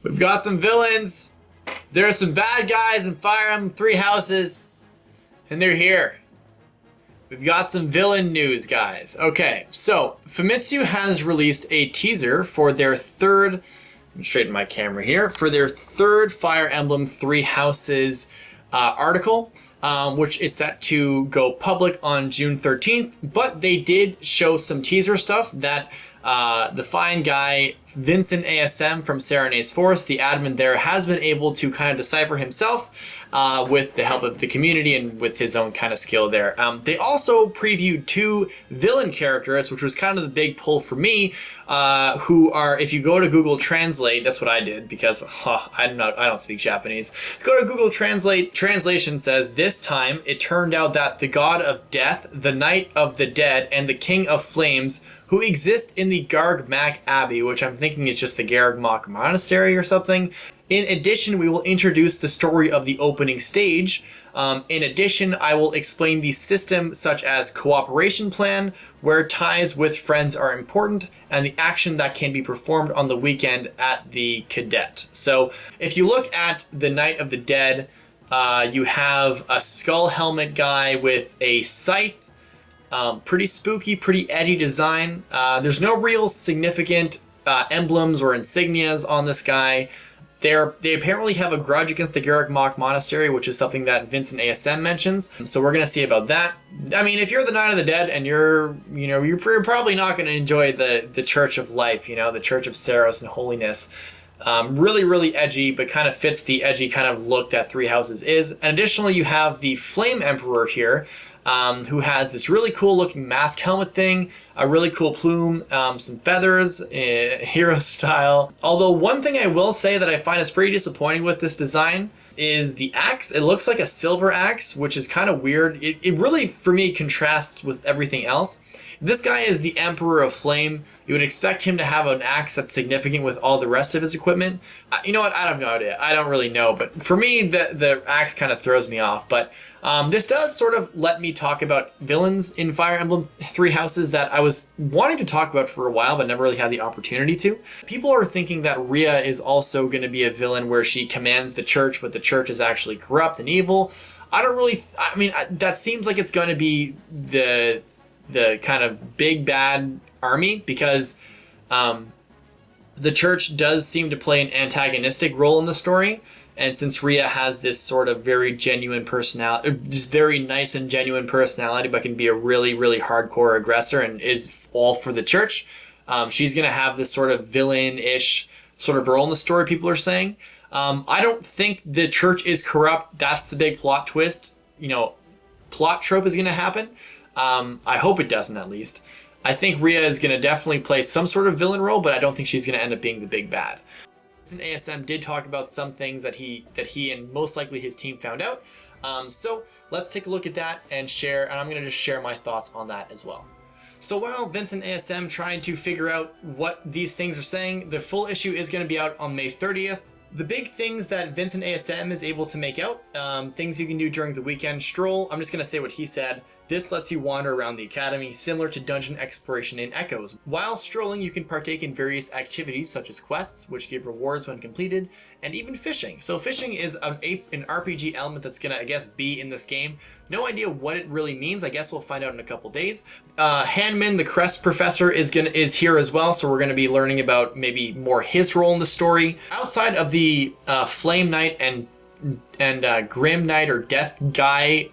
We've got some villains. There are some bad guys in Fire Emblem Three Houses, and they're here. We've got some villain news, guys. Okay, so Famitsu has released a teaser for their third, I'm straighten my camera here, for their third Fire Emblem Three Houses article, which is set to go public on June 13th, but they did show some teaser stuff that the fine guy, Vincent ASM from Serenae's Forest, the admin there, has been able to kind of decipher himself with the help of the community and with his own kind of skill there. They also previewed two villain characters, which was kind of the big pull for me, who are, if you go to Google Translate, that's what I did because I don't speak Japanese. Go to Google Translate, translation says, this time it turned out that the god of death, the knight of the dead, and the king of flames who exist in the Garg-Mak Abbey, which I'm thinking is just the Garg-Mak Monastery or something. In addition, we will introduce the story of the opening stage. In addition, I will explain the system such as cooperation plan, where ties with friends are important, and the action that can be performed on the weekend at the cadet. So if you look at the Night of the Dead, you have a skull helmet guy with a scythe. Pretty spooky, pretty edgy design. There's no real significant emblems or insignias on this guy. They apparently have a grudge against the Garg-Mak Monastery, which is something that Vincent ASM mentions. So we're gonna see about that. I mean, if you're the Knight of the Dead and you're probably not gonna enjoy the Church of Life, the Church of Saros and Holiness. Really, really edgy, but kind of fits the edgy kind of look that Three Houses is. And additionally, you have the Flame Emperor here, who has this really cool looking mask helmet thing, a really cool plume, some feathers, hero style. Although one thing I will say that I find is pretty disappointing with this design is the axe. It looks like a silver axe, which is kind of weird. It really, for me, contrasts with everything else. This guy is the Emperor of Flame. You would expect him to have an axe that's significant with all the rest of his equipment. You know what? I have no idea. I don't really know. But for me, the axe kind of throws me off. But this does sort of let me talk about villains in Fire Emblem Three Houses that I was wanting to talk about for a while, but never really had the opportunity to. People are thinking that Rhea is also going to be a villain where she commands the church, but the church is actually corrupt and evil. I mean, that seems like it's going to be the kind of big bad army because the church does seem to play an antagonistic role in the story. And since Rhea has this sort of very genuine personality, this very nice and genuine personality, but can be a really, really hardcore aggressor and is all for the church, she's going to have this sort of villain-ish sort of role in the story, people are saying. I don't think the church is corrupt. That's the big plot twist. Plot trope is going to happen. I hope it doesn't, at least. I think Rhea is going to definitely play some sort of villain role, but I don't think she's going to end up being the big bad. ASM did talk about some things that he and most likely his team found out. So let's take a look at that and share, and I'm going to just share my thoughts on that as well. So while Vincent ASM trying to figure out what these things are saying, the full issue is going to be out on May 30th. The big things that Vincent ASM is able to make out, things you can do during the weekend. Stroll, I'm just going to say what he said. This lets you wander around the academy, similar to dungeon exploration in Echoes. While strolling, you can partake in various activities such as quests, which give rewards when completed, and even fishing. So fishing is an RPG element that's going to, I guess, be in this game. No idea what it really means. I guess we'll find out in a couple days. Hanman, the Crest Professor, is here as well, so we're going to be learning about maybe more his role in the story. Outside of the Flame Knight and Grim Knight or Death Guy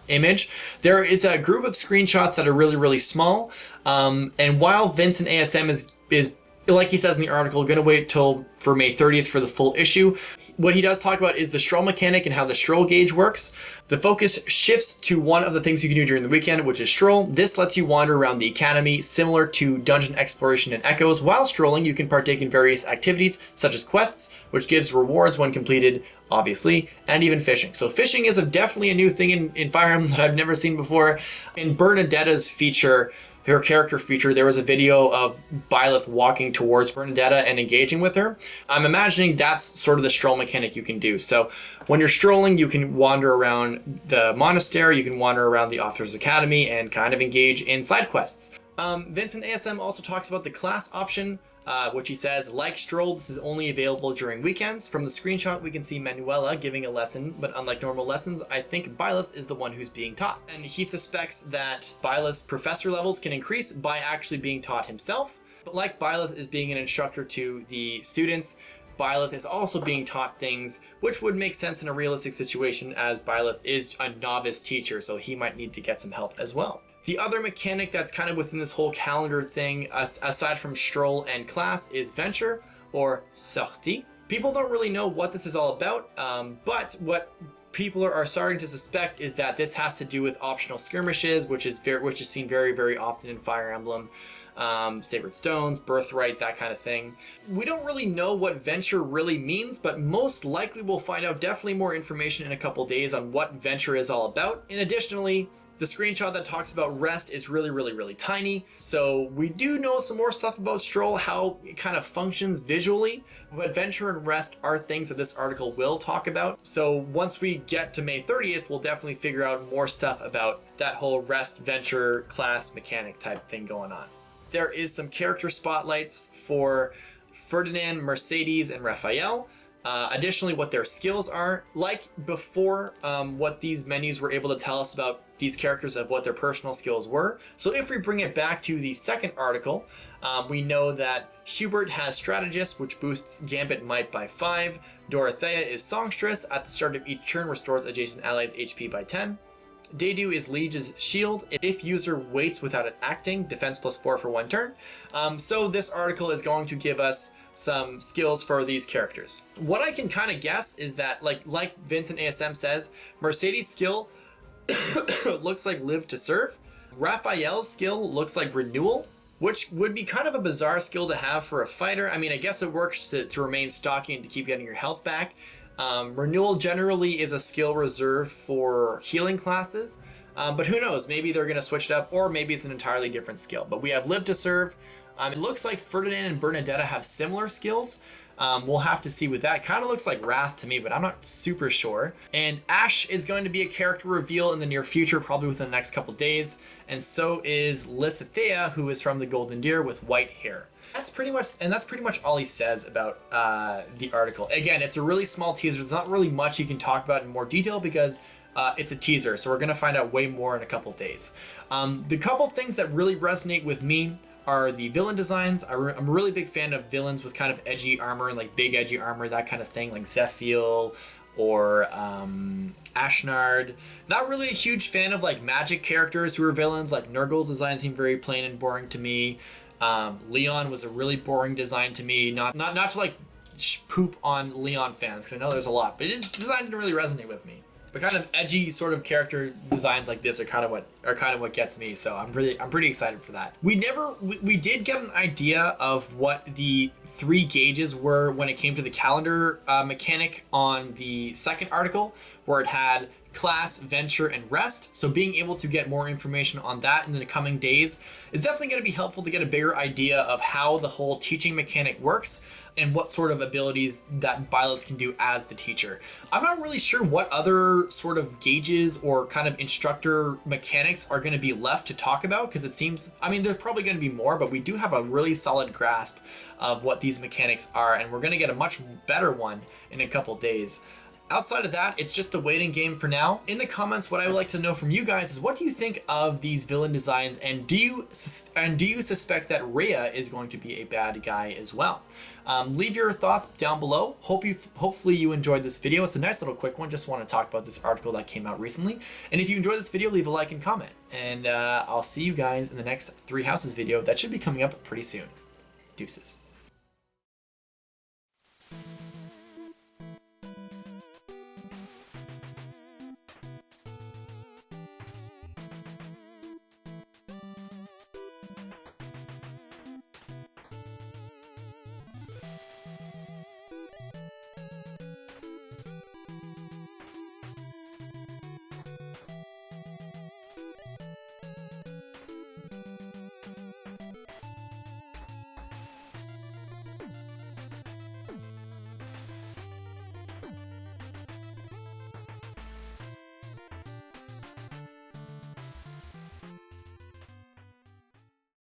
image, there is a group of screenshots that are really, really small. And while Vincent ASM is like he says in the article, going to wait till for May 30th for the full issue. What he does talk about is the Stroll Mechanic and how the Stroll gauge works. The focus shifts to one of the things you can do during the weekend, which is Stroll. This lets you wander around the academy, similar to dungeon exploration and Echoes. While strolling, you can partake in various activities, such as quests, which gives rewards when completed, obviously, and even fishing. So fishing is definitely a new thing in Fire Emblem that I've never seen before. In Bernadetta's feature, her character feature, there was a video of Byleth walking towards Bernadetta and engaging with her. I'm imagining that's sort of the stroll mechanic you can do. So when you're strolling, you can wander around the monastery, you can wander around the Author's Academy and kind of engage in side quests. Vincent ASM also talks about the class option. which he says, like Stroll, this is only available during weekends. From the screenshot, we can see Manuela giving a lesson, but unlike normal lessons, I think Byleth is the one who's being taught. And he suspects that Byleth's professor levels can increase by actually being taught himself. But like Byleth is being an instructor to the students, Byleth is also being taught things, which would make sense in a realistic situation as Byleth is a novice teacher, so he might need to get some help as well. The other mechanic that's kind of within this whole calendar thing, aside from Stroll and class, is Venture, or Sortie. People don't really know what this is all about, but what people are starting to suspect is that this has to do with optional skirmishes, which is seen very, very often in Fire Emblem. Sacred Stones, Birthright, that kind of thing. We don't really know what Venture really means, but most likely we'll find out definitely more information in a couple days on what Venture is all about. And additionally, the screenshot that talks about Rest is really, really, really tiny. So we do know some more stuff about Stroll, how it kind of functions visually, but Venture and Rest are things that this article will talk about. So once we get to May 30th, we'll definitely figure out more stuff about that whole Rest, Venture, class mechanic type thing going on. There is some character spotlights for Ferdinand, Mercedes, and Raphael. Additionally, what their skills are. Like before, what these menus were able to tell us about these characters of what their personal skills were. So if we bring it back to the second article, we know that Hubert has Strategist, which boosts Gambit Might by 5. Dorothea is Songstress. At the start of each turn, restores adjacent allies' HP by 10. Dedu is Liege's Shield. If user waits without it acting, defense +4 for 1 turn. So this article is going to give us some skills for these characters. What I can kind of guess is that, like Vincent ASM says, Mercedes' skill looks like Live to Serve. Raphael's skill looks like Renewal, which would be kind of a bizarre skill to have for a fighter. I mean, I guess it works to remain stocky and to keep getting your health back. Renewal generally is a skill reserved for healing classes, but who knows, maybe they're going to switch it up, or maybe it's an entirely different skill. But we have Live to Serve. It looks like Ferdinand and Bernadetta have similar skills. We'll have to see with that. Kind of looks like Wrath to me, but I'm not super sure. And Ash is going to be a character reveal in the near future, probably within the next couple days. And so is Lysithea, who is from the Golden Deer with white hair. That's pretty much all he says about the article. Again, it's a really small teaser. There's not really much you can talk about in more detail because it's a teaser. So we're going to find out way more in a couple days. The couple things that really resonate with me are the villain designs. I'm a really big fan of villains with kind of edgy armor and like big edgy armor, that kind of thing, like Zephiel or Ashnard. Not really a huge fan of like magic characters who are villains, like Nurgle's design seemed very plain and boring to me. Leon was a really boring design to me. Not to like poop on Leon fans, because I know there's a lot, but his design didn't really resonate with me. But kind of edgy sort of character designs like this are kind of what gets me. So I'm pretty excited for that. We did get an idea of what the 3 gauges were when it came to the calendar mechanic on the second article, where it had class, venture, and rest. So being able to get more information on that in the coming days is definitely going to be helpful to get a bigger idea of how the whole teaching mechanic works and what sort of abilities that Byleth can do as the teacher. I'm not really sure what other sort of gauges or kind of instructor mechanics are going to be left to talk about, because it seems, I mean, there's probably going to be more, but we do have a really solid grasp of what these mechanics are, and we're going to get a much better one in a couple days. Outside of that, it's just a waiting game for now. In the comments, what I would like to know from you guys is, what do you think of these villain designs, and do you suspect that Rhea is going to be a bad guy as well? Leave your thoughts down below. Hopefully you enjoyed this video. It's a nice little quick one. Just want to talk about this article that came out recently. And if you enjoyed this video, leave a like and comment. And I'll see you guys in the next 3 houses video that should be coming up pretty soon. Deuces.